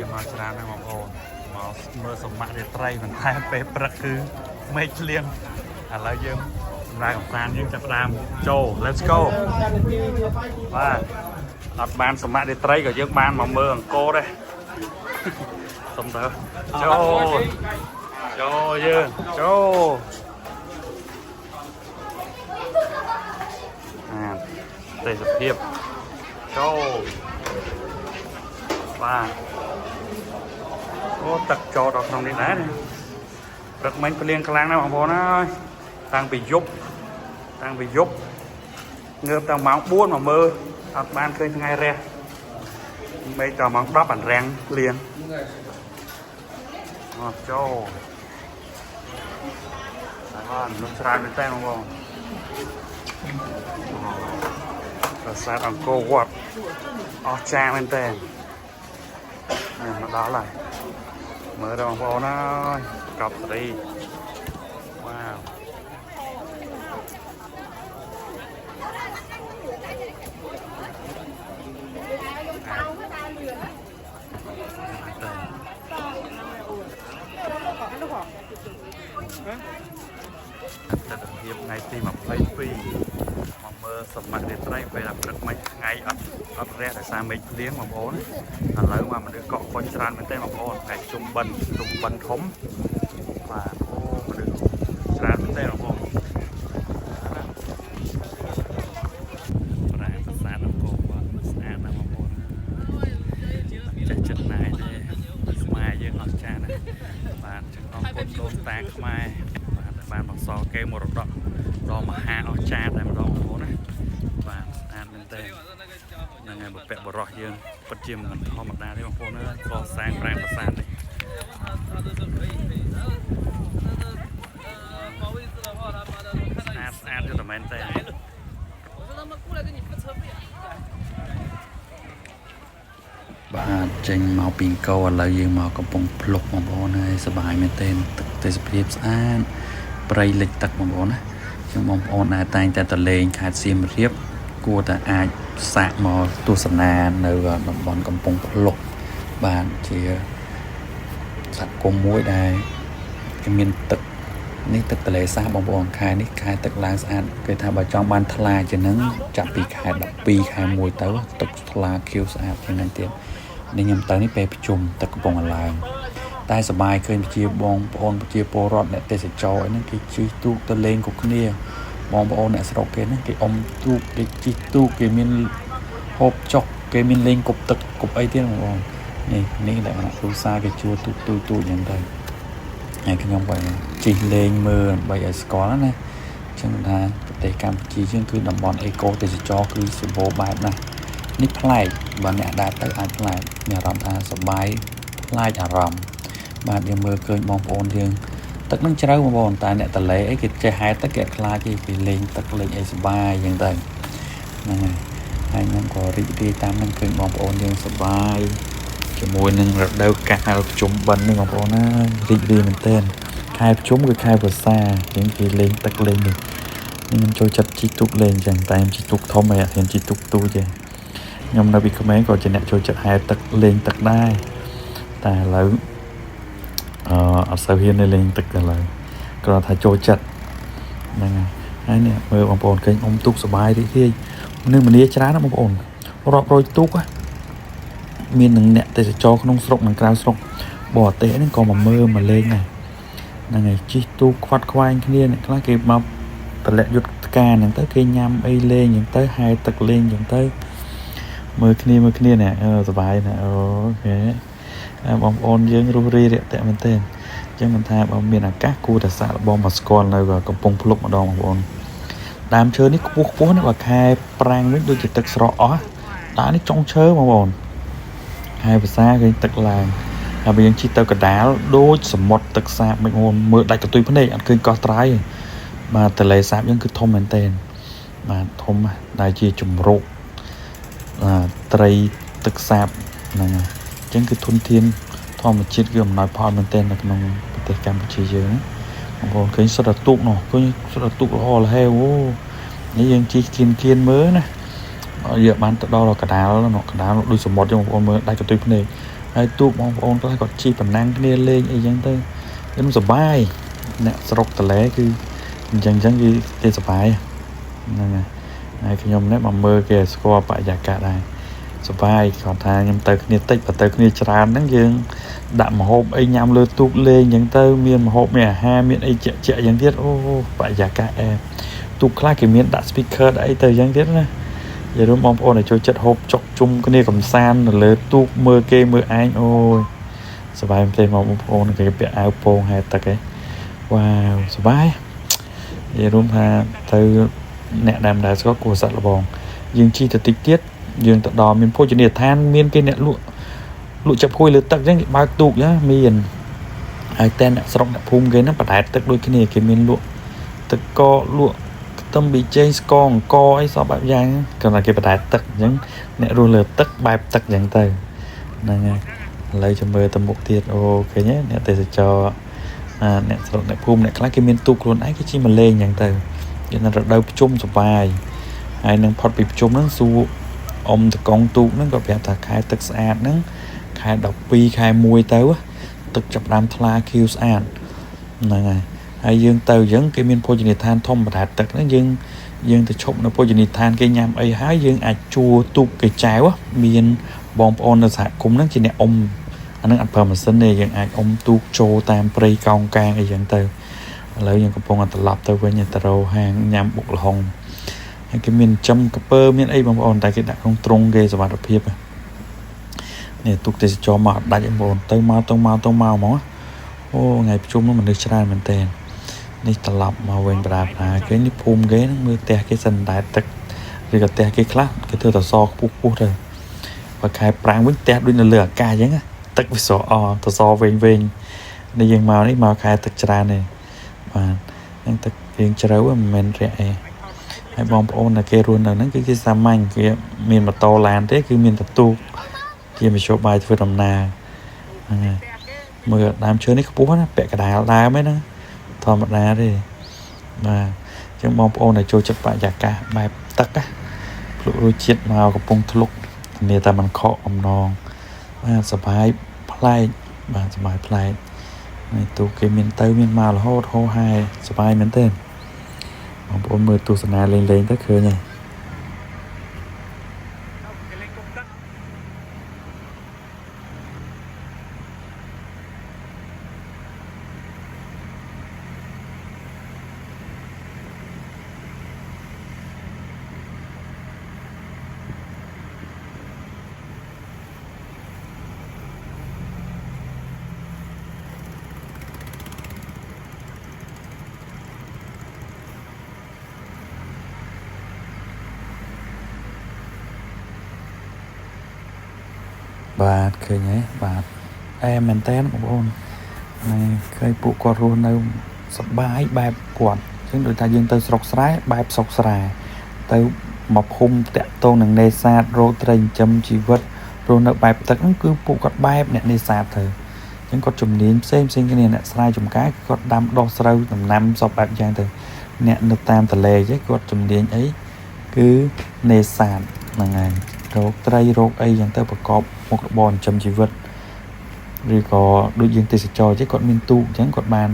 យើងមកច្រើនណាស់បងប្អូនមកមើលសម្បត្តិត្រីមិនតែពេលព្រឹកគឺមេឃលៀងឥឡូវយើងសម្រាប់កំសាន្តយើងចាប់ផ្ដើមចូល let's go បាទអត់បានសម្បត្តិត្រីក៏យើងបានមកមើលអង្គរដែរសុំទៅចូលយើងចូលទេសភាពចូលបាទអូទឹកចូលដល់ក្នុងនេះដែរព្រឹកមិញភ្លៀងខ្លាំងណាស់បងប្អូនអើយតាំងពីយប់ងើបតាំងម៉ោង 4 មកមើលអត់បានឃើញថ្ងៃរះមិនដល់ម៉ោង 10 អានរាំងភ្លៀងអត់ចូលហើយមនុស្សច្រើនមែនតើបងប្អូនប្រាសាទអង្គរវត្តអស្ចារ្យមែនតើមកដល់ហើយមើលដល់បងប្អូនហើយកប់សេរីវ៉ាវទស្សនភាពថ្ងៃទី 22 មកមើលសម្បត្តិត្រីពេលព្រឹកមិញថ្ងៃអត់រះដោយសារមេឃភ្លៀងបងប្អូនឥឡូវមកមនុស្សកក់កុញច្រើនមែនទេបងប្អូនតែជុំបិណ្ឌធំបាទអូមនុស្សច្រើនមែនទេបងប្អូនប្រាសាទអង្គរវត្តស្អាតណាស់បងប្អូនចេះចិត្តណាស់ទេខ្មែរយើងអស្ចារ្យណាស់បាទចឹងអរគុណដូនតាខ្មែរបានបន្សល់គេមរតកដ៏មហាអស្ចារ្យតែម្ដងបងប្អូនណាបាទស្អាតមែនទែនហ្នឹងហើយបុព្វបុរសយើងពិតជាមិនធម្មតាទេបងប្អូនណាកសាងប្រាង្គប្រាសាទនេះស្អាតយល់តែមែនទេបាទចេញមកពីអង្គរឥឡូវយើងមកកំពង់ភ្លុកបងប្អូនហើយសប្បាយមែនទែនទឹកទេសភាពស្អាតព្រៃលិចទឹកបងប្អូនណាចឹងបងប្អូនដែលតែងតែទៅលេងខេត្តសៀមរាបគួរតែអាចសាកមកទស្សនានៅតំបន់កំពង់ភ្លុកបានជាសហគមន៍មួយដែលគេមានទឹកនេះទឹកទន្លេសាបបងប្អូនខែនេះខែទឹកឡើងស្អាតគេថាបើចង់បានថ្លាជាងហ្នឹងចាប់ពីខែ 12 ខែ 1 ទៅទឹកថ្លាខៀវស្អាតជាងហ្នឹងទៀតនេះខ្ញុំទៅនេះពេលប្រជុំទឹកកំពុងឡើងតែសប្បាយឃើញប្រជាបងប្អូនប្រជាពលរដ្ឋអ្នកទេសចរហ្នឹងគេជិះទូកទៅលេងគ្រប់គ្នាបងប្អូនអ្នកស្រុកគេហ្នឹងគេអុំទូកគេជិះទូកគេមានហូបចុកគេមានលេងគប់ទឹកគប់អីទៀតបងប្អូននេះដែលអ្នកគ្រូសាគេជួទូកទូយ៉ាងទៅហើយខ្ញុំបើជិះលេងមើលដើម្បីឲ្យស្គាល់ណាចឹងថាប្រទេសកម្ពុជាយើងគឺតំបន់អេកូទេសចរគឺសម្បូរបែបណាស់នេះប្លែកបើអ្នកដើរទៅអាចប្លែកមានអារម្មណ៍ថាសប្បាយប្លែកអារម្មណ៍បាទយើងមើលឃើញបងប្អូនយើងទឹកនឹងជ្រៅបងប្អូនតែអ្នកតលេអីគេចេះហែលទឹកគេខ្លាចទេគេលេងទឹកលេងអីសប្បាយយ៉ាងទៅហ្នឹងហើយខ្ញុំក៏រីករាយតាមនឹងឃើញបងប្អូនយើងសប្បាយជាមួយនឹងរដូវកាលប្រជុំបិណ្ឌនេះបងប្អូនណារីករាយមែនទែនខែប្រជុំគឺខែវស្សាជាងគេលេងទឹកលេងនេះខ្ញុំចូលចិត្តជិះទូកលេងចឹងតែជិះទូកធំហើយអត់ហ៊ានជិះទូកទូទេខ្ញុំនៅពីក្មេងក៏ជាអ្នកចូលចិត្តហែលទឹកលេងទឹកដែរតែឥឡូវអត់សូវហ៊ានលេងទឹកឥឡូវគ្រាន់តែចូលចិត្តហ្នឹងហើយនេះមើលបងប្អូនឃើញអ៊ំទូកសប្បាយរីករាយនឹងមនីច្រើនណាបងប្អូនរាប់រយទូកមាននឹងអ្នកទេសចរក្នុងស្រុកនិងក្រៅស្រុកបរទេសហ្នឹងក៏មកមើលមកលេងដែរហ្នឹងហើយជិះទូកខ្វាត់ខ្វែងគ្នាអ្នកខ្លះគេមកតម្លាក់យុទ្ធការហ្នឹងទៅគេញ៉ាំអីលេងហ្នឹងទៅហែទឹកលេងហ្នឹងទៅមើលគ្នានេះសប្បាយណាស់អូខេបងប្អូនយើងរស់រាយរាក់ទាក់មែនទែនអញ្ចឹងមិនថាបើមានឱកាសគួរតែសាកល្បងមកស្គាល់នៅកំពង់ភ្លុកម្ដងបងប្អូនដើមឈើនេះខ្ពស់ណាស់បើខែប្រាំងវិញដូចជាទឹកស្រកអស់ដើមនេះចុងឈើបងប្អូនខែភាសាឃើញទឹកឡើងហើយបើយើងជិះទៅកដាលដូចសមុទ្រទឹកសាបមិនបងមើលដាច់កន្ទុយភ្នែកអត់ឃើញកោះត្រៃទេបាទទន្លេសាបយើងគឺធំមែនទែនបាទធំដែលជាជំរកត្រីទឹកសាបហ្នឹងហើយអញ្ចឹងគឺធនធានធម្មជាតិគឺអំណោយផលមែនទែននៅក្នុងប្រទេសកម្ពុជាយើងបងប្អូនឃើញសុទ្ធតែទូកនោះឃើញសុទ្ធតែទូកល្អលហេវអូនេះយើងជិះគៀនមើលណាយើងបានទៅដល់កដាលនោះដូចសមុទ្រចឹងបងប្អូនមើលដាច់កន្ទុយភ្នែក ហើយទូកបងប្អូនគាត់ជីប៉ុណ្ណឹងគ្នាលេងអីចឹងទៅខ្ញុំសប្បាយអ្នកស្រុកតលែគឺអញ្ចឹងគឺគេសប្បាយហ្នឹងហើយខ្ញុំនេះមកមើលគេស្គាល់បរិយាកាសដែរសប្បាយគាត់ថាខ្ញុំទៅគ្នាតិចបើទៅគ្នាច្រើនហ្នឹងយើងដាក់ម្ហូបអីញ៉ាំលើទូកលេងអញ្ចឹងទៅមានម្ហូបមានអាហារមានអីជាក់ៗអញ្ចឹងទៀតអូបរិយាកាសទូកខ្លះគេមានដាក់ speaker ដាក់អីទៅអញ្ចឹងទៀតណានិយាយរួមបងប្អូនឲ្យចូលចិត្តហូបចុកជុំគ្នាកំសាន្តនៅលើទូកមើលគេមើលឯងអូយសប្បាយមែនទេបងប្អូនគេពាក់អាវពោងហែទឹកឯងវ៉ាវសប្បាយនិយាយរួមថាទៅអ្នកដើមដែរស្គាល់គួរសត្វលបងយើងជីទៅតិចទៀតយើងទៅដល់មានភោជនីយដ្ឋានមានគេអ្នកលក់ចាប់គួយលើទឹកអញ្ចឹងគេបើកទូកណាមានហើយតែអ្នកស្រុកអ្នកភូមិគេហ្នឹងបដែតទឹកដូចគ្នាគេមានលក់ទឹកកកលក់ខ្ទឹមប៊ីចេងស្ករអង្គអីសពបែបយ៉ាងគាត់ថាគេបដែតទឹកអញ្ចឹងអ្នករស់លើទឹកបែបទឹកអញ្ចឹងទៅហ្នឹងហើយឥឡូវចាំមើលទៅមុខទៀតអូឃើញទេអ្នកទេសចរអ្នកស្រុកអ្នកភូមិអ្នកខ្លះគេមានទូកខ្លួនឯងគេជិះមកលេងអញ្ចឹងទៅគេនៅរដូវភ្ជុំសបាយហើយនឹងផុតពីភ្ជុំហ្នឹងសួរអ៊ំតកងទូកហ្នឹងក៏ប្រាប់ថាខែទឹកស្អាតហ្នឹងខែ12ខែ1ទៅទឹកចាប់ដើមថ្លាខៀវស្អាតហ្នឹងហើយយើងទៅអញ្ចឹងគេមានភោជនីយដ្ឋានធំបដែតទឹកហ្នឹងយើងទៅឈប់នៅភោជនីយដ្ឋានគេញ៉ាំអីហើយយើងអាចជួទូកគេចែវមានបងប្អូននៅសហគមន៍ហ្នឹងជាអ្នកអ៊ំអានឹងអត់ប្រើម៉ាស៊ីនទេយើងអាចអ៊ំទូកចូលតាមព្រៃកោងកាងអីចឹងទៅឥឡូវយើងកំពុងត្រឡប់ទៅវិញទៅរកហាងញ៉ាំបុកល្ហុងហើយគេមានចំកពើមានអីបងប្អូនតែគេដាក់ក្នុងទ្រុងគេសុវត្ថិភាពនេះទូកទេសចរមកអត់ដាច់បងប្អូនទៅមកហ្មងអូថ្ងៃប្រជុំនោះមនុស្សច្រើនមែនតើនេះត្រឡប់មកវិញបដាគេនេះភូមិគេហ្នឹងមើលផ្ទះគេសិនតែទឹកឬក៏ផ្ទះគេខ្លះគេធ្វើតសខ្ពស់ទៅបើខែប្រាំងវិញផ្ទះដូចនៅលើអាកាសអញ្ចឹងទឹកវាស្រអតសវិញនេះយើងមកនេះមកខែទឹកច្រើនទេបាទហ្នឹងទឹកយើងជ្រៅមិនមែនរាក់អីហើយបងប្អូនដែលគេរស់នៅហ្នឹងគឺគេសាមញ្ញគេមានម៉ូតូឡានទេគឺមានតទូកជាមធ្យោបាយធ្វើដំណើរហ្នឹងហើយមើលដើមឈើនេះខ្ពស់ណាពាក់កដាលដើមហ្នឹងធម្មតាទេបាទអញ្ចឹងបងប្អូនដែលចូលចិត្តបរិយាកាសបែបទឹកណាភ្លុករសជាតិមកកំពុងធ្លុកនេះតែมันខកអំណងបាទសប្បាយប្លែកបាទសប្បាយប្លែកហើយទូគេមានទៅមានមករហូតហោហែសប្បាយមែនទេបងប្អូនមើលទស្សនាលេងទៅឃើញហើយបាទឃើញហើយបាទមែនតើបងប្អូនឃើញពួកគាត់រស់នៅសប្បាយបែបគាត់អញ្ចឹងដូចថាយើងទៅស្រុកស្រែបែបស្រុកស្រែទៅមកភូមិតាក់ទងនឹងនេសាទរកត្រីចិញ្ចឹមជីវិតរស់នៅបែបទឹកហ្នឹងគឺពួកគាត់បែបអ្នកនេសាទទៅអញ្ចឹងគាត់ជំនាញផ្សេងគ្នាអ្នកស្រែចម្ការគាត់ដាំដុះស្រូវដំណាំសពបែបយ៉ាងទៅអ្នកនៅតាមទន្លេហ្នឹងគាត់ជំនាញអីគឺនេសាទហ្នឹងហើយរកត្រីរកអីយ៉ាងទៅប្រកបមុខរបរចិញ្ចឹមជីវិតឬក៏ដូចយើងទេសចរចេះគាត់មានទូកអញ្ចឹងគាត់បាន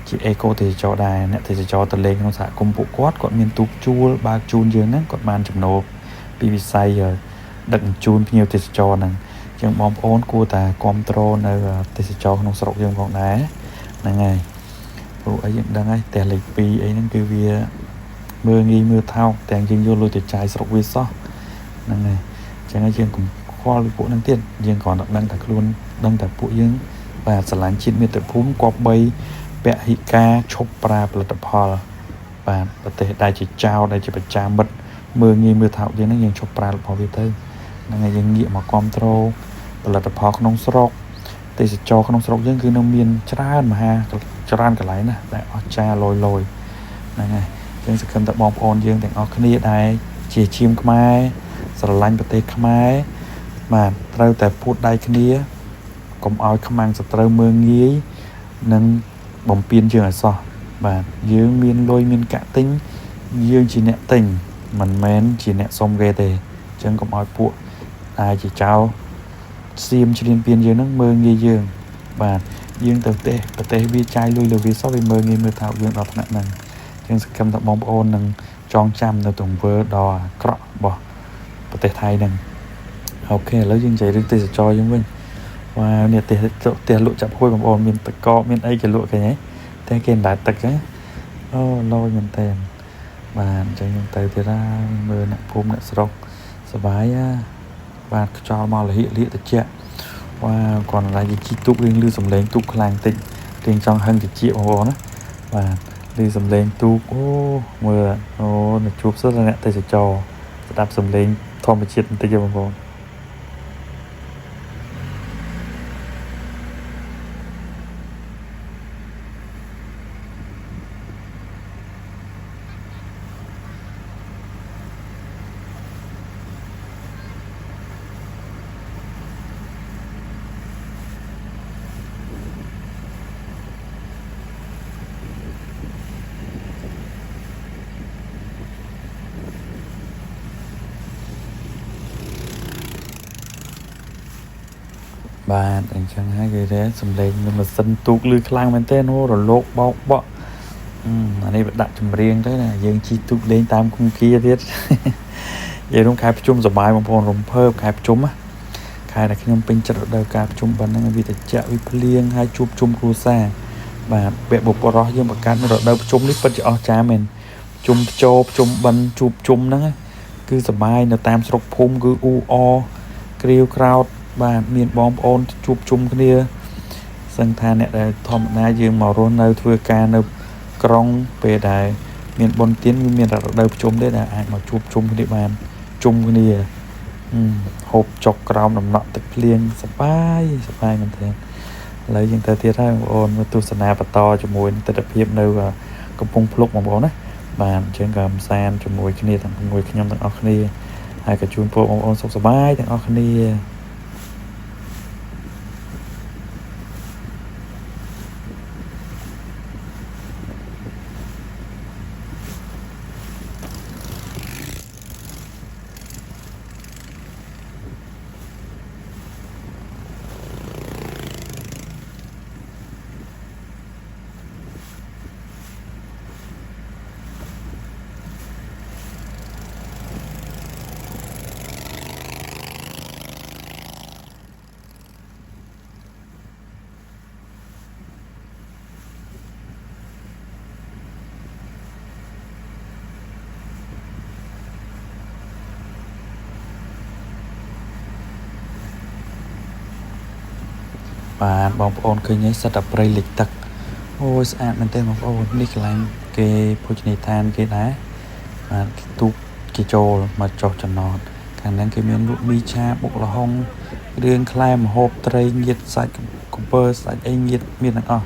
ជាអេកូទេសចរដែរអ្នកទេសចរទៅលេងក្នុងសហគមន៍ពួកគាត់មានទូកជួលបើកជូនយើងហ្នឹងគាត់បានចំណូលពីវិស័យដឹកជញ្ជូនភ្ញៀវទេសចរហ្នឹងអញ្ចឹងបងប្អូនគួរតែគ្រប់គ្រងនៅទេសចរក្នុងស្រុកយើងផងដែរហ្នឹងហើយព្រោះអីយើងដឹងហើយផ្ទះលេខ2អីហ្នឹងគឺវាមើលងាយមើលថោកទាំងយើងយកលុយទៅចាយស្រុកវាសោះហ្នឹងហើយអញ្ចឹងយើងកុំខ្វល់ពីពួកហ្នឹងទៀតយើងគ្រាន់តែដឹងតែខ្លួនដឹងតែពួកយើងបាទស្រឡាញ់ជាតិមាតុភូមិគប្បីពហិការឈប់ប្រើផលិតផលបាទប្រទេសដែលជាចោលដែលជាប្រចាំមិត្តមើលងាយមើលថោកយើងហ្នឹងយើងឈប់ប្រើរបស់វាទៅហ្នឹងហើយយើងងាកមកគ្រប់គ្រងផលិតផលក្នុងស្រុកទេសចរក្នុងស្រុកយើងគឺនៅមានច្រើនមហាច្រើនកន្លែងណាដែលអស្ចារ្យលយហ្នឹងហើយយើងសង្ឃឹមថាបងប្អូនយើងទាំងអស់គ្នាដែលជាជាមខ្មែរស្រឡាញ់ប្រទេសខ្មែរបាទត្រូវតែពួតដៃគ្នាកុំឲ្យខ្មាំងសត្រូវមើងងាយនិងបំពេញយើងឲ្យសោះបាទយើងមានលុយមានកាក់ទិញយើងជាអ្នកទិញមិនមែនជាអ្នកសុំគេទេអញ្ចឹងកុំឲ្យពួកដែលជាចោល សៀមជ្រៀនពៀនយើងហ្នឹងមើងងាយយើងបាទយើងទៅប្រទេសវាចាយលុយលើវាសោះវាមើងងាយមើលថាយើងដល់ថ្នាក់ហ្នឹងជាងសកម្មថាបងប្អូននឹងចងចាំនៅទង្វើដ៏អាក្រក់របស់ប្រទេសថៃហ្នឹងអូខេឥឡូវយើងនិយាយរឿងទេសចរយើងវិញវ៉ានេះផ្ទះលក់ចាប់ហួយបងប្អូនមានតកមានអីគេលក់គេហ៎តែគេមិនដែរទឹកហ៎អូឡយមែនតើបាទអញ្ចឹងខ្ញុំទៅទៀតហើយមើលអ្នកភូមិអ្នកស្រុកសប្បាយបាទខ្យល់មកលហិតិចវ៉ាគាត់ឡាយជីទូករៀងលឺសំឡេងទូកខ្លាំងតិចរៀងចង់ហឹងតិចបងប្អូនណាបាទលឺសំឡេងទូកអូមើលអូនៅជួបសិស្សអ្នកទេសចរស្ដាប់សំឡេងធម្មជាតិបន្តិចបងប្អូនបាទអញ្ចឹងហើយគេថាសំឡេងម៉ាស៊ីនទូកលឺខ្លាំងមែនទែនអូរលកបោកបក់អានេះវាដាក់ចម្រៀងទៅណាយើងជិះទូកលេងតាមគុំគាទៀតនិយាយរំខែប្រជុំសប្បាយបងប្អូនរំភើបខែប្រជុំខែដែលខ្ញុំពេញចិត្តរដូវកាលប្រជុំប៉ុណ្ណឹងវាតិចវាភ្លៀងហើយជួបជុំគ្រួសារបាទពាក់បុព្វរស់យើងបង្កើតនៅរដូវប្រជុំនេះពិតជាអស្ចារ្យមែនប្រជុំភ្ជោប្រជុំបិណ្ឌជួបជុំហ្នឹងគឺសប្បាយនៅតាមស្រុកភូមិគឺអ៊ូអក្រៀវក្រោតបាទមានបងប្អូនជួបជុំគ្នាសឹងថាអ្នកដែលធម្មតាយើងមករស់នៅធ្វើការនៅក្រុងពេលដែលមានបុណ្យទានមានរដូវប្រជុំទេដែលអាចមកជួបជុំគ្នាបានជុំគ្នាហូបចុកក្រោមដំណក់ទឹកភ្លៀងសប្បាយមែនទេឥឡូវយើងទៅទៀតហើយបងប្អូនមើលទស្សនាបន្តជាមួយទស្សនភាពនៅកំពង់ភ្លុកបងប្អូនណាបាទអញ្ចឹងក៏កំសាន្តជាមួយគ្នាទាំងជាមួយខ្ញុំទាំងអស់គ្នាហើយក៏ជូនពរបងប្អូនសុខសប្បាយទាំងអស់គ្នាបាទបងប្អូនឃើញហើយសិតតែព្រៃលិចទឹកអូយស្អាតមែនទេបងប្អូននេះកន្លែងគេភោជនីយដ្ឋានគេដែរបាទទូកគេចូលមកចុះចំណតខាងហ្នឹងគេមានលក់មីឆាបុកល្ហុងគ្រឿងក្លែម្ហូបត្រីងៀតសាច់កំពើសាច់អីងៀតមានទាំងអស់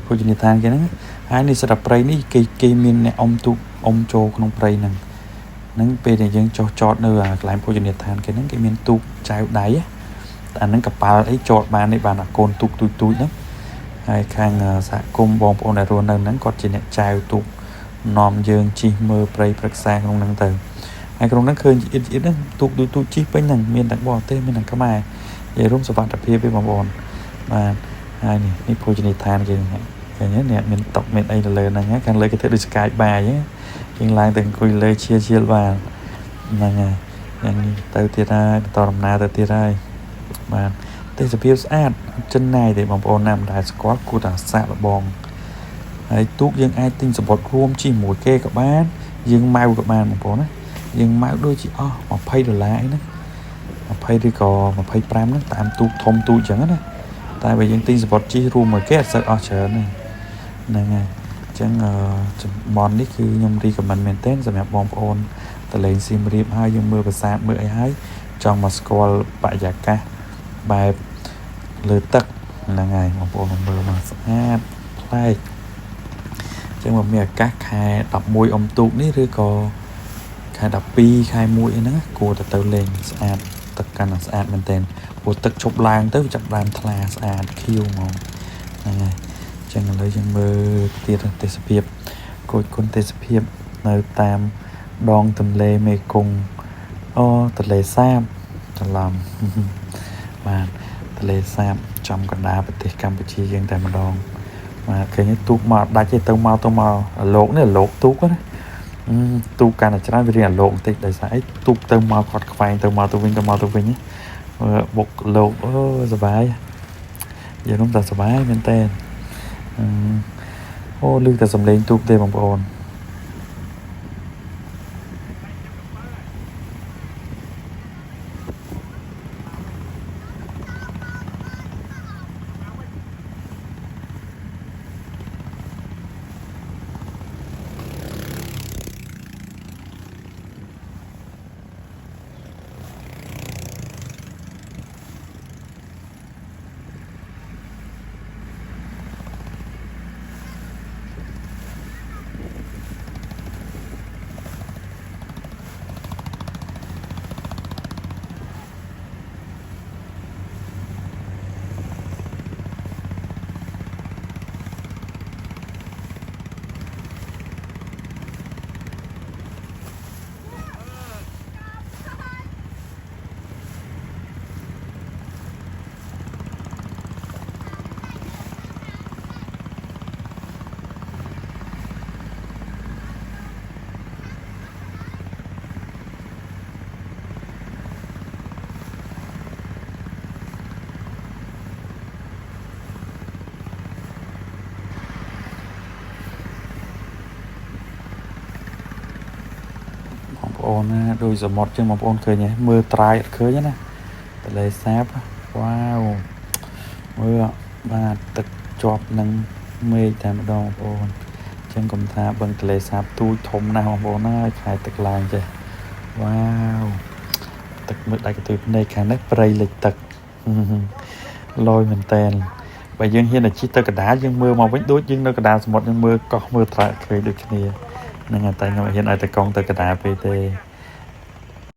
ភោជនីយដ្ឋានគេហ្នឹងហើយនេះសិតតែព្រៃនេះគេមានអ្នកអុំទូកអុំចូលក្នុងព្រៃហ្នឹងពេលដែលយើងចុះចតនៅកន្លែងភោជនីយដ្ឋានគេហ្នឹងគេមានទូកចែវដៃអាហ្នឹងកប៉ាល់អីចតបាននេះបានអាកូនទូកទូចហ្នឹងហើយខាងសហគមន៍បងប្អូនដែលរស់នៅហ្នឹងគាត់ជាអ្នកចែវទូកនាំយើងជិះមើលព្រៃព្រឹក្សាក្នុងហ្នឹងទៅហើយក្នុងហ្នឹងឃើញអ៊ីតហ្នឹងទូកទូចជិះពេញហ្នឹងមានទាំងបរទេសមានទាំងខ្មែរនិយាយរួមសុវត្ថិភាពទេបងប្អូនបាទហើយនេះភោជនីយដ្ឋានគេហ្នឹងឃើញទេអ្នកមានតុកមានអីទៅលើហ្នឹងខាងលើគេធ្វើដូច Sky Bar យើងឡើងទៅអង្គុយលើឈៀលបានហ្នឹងហើយយ៉ាងនេះទៅទៀតហើយបន្តដំណើរទៅទៀតហើយបាទទេសភាពស្អាតចិនណាយទេបងប្អូនណាមិនដែលស្គាល់គួរតែសាកល្បងហើយទូកយើងអាចទិញសម្បត្តិរួមជិះមួយគេក៏បានយើងម៉ៅក៏បានបងប្អូនណាយើងម៉ៅដូចជាអស់$20អីណា20ឬក៏25ហ្នឹងតាមទូកធំទូកអញ្ចឹងណាតែបើយើងទិញសម្បត្តិជិះរួមមួយគេអត់សូវអស់ច្រើនទេហ្នឹងហើយអញ្ចឹងតំបន់នេះគឺខ្ញុំរីកមិនមែនទេសម្រាប់បងប្អូនទៅលេងសៀមរាបហើយយើងមើលប្រាសាទមើលអីហើយចង់មកស្គាល់បរិយាកាសបែបលើទឹកហ្នឹងហើយបងប្អូនមើលមកស្អាតប្លែកអញ្ចឹងមកមានអាកាសខែ11អុំទូកនេះឬក៏ខែ12ខែ1អីហ្នឹងគួរតែទៅលេងស្អាតទឹកកាន់តែស្អាតមែនទែនព្រោះទឹកឈប់ឡើងទៅចាប់ដើមថ្លាស្អាតខៀវហ្មងហ្នឹងហើយអញ្ចឹងឥឡូវយើងមើលទៀតទេសភាពគោចគុណទេសភាពនៅតាមដងទន្លេមេគង្គអូទន្លេសាបច្រឡំ បាទទលេសាបចំកណ្ដាលប្រទេសកម្ពុជាយើងតែម្ដងបាទឃើញទូកមកដាច់ទេទៅមកលោកនេះលោកទូកណាទូកកាន់តែច្រើនវារៀងអាលោកបន្តិចដោយសារអីទូកទៅមកគាត់ខ្វែងទៅមកទៅវិញបុកលោកអូសប្បាយយើងនោះតែសប្បាយមែនតើអូឮតែសំឡេងទូកទេបងប្អូនបងប្អូនណាដូចសមុទ្រចឹងបងប្អូនឃើញទេមើលត្រាយអត់ឃើញណាទលេសាបវ៉ាវមើលបាទទឹកជាប់នឹងមេឃតែម្ដងបងប្អូនចឹងកុំថាបឹងទលេសាបទូចធំណាស់បងប្អូនហើយខែទឹកឡើងចេះវ៉ាវទឹកមើលដាច់កន្ទុយភ្នែកខាងនេះព្រៃលិចទឹកលយមែនតែនបើយើងហ៊ានតែជិះទៅកណ្ដាលយើងមើលមកវិញដូចយើងនៅកណ្ដាលសមុទ្រយើងមើលកោះមើលត្រាក់ឃើញដូចគ្នាហ្នឹងតែខ្ញុំហ៊ានឲ្យតែកង់ទៅកណ្ដាលពេកទេ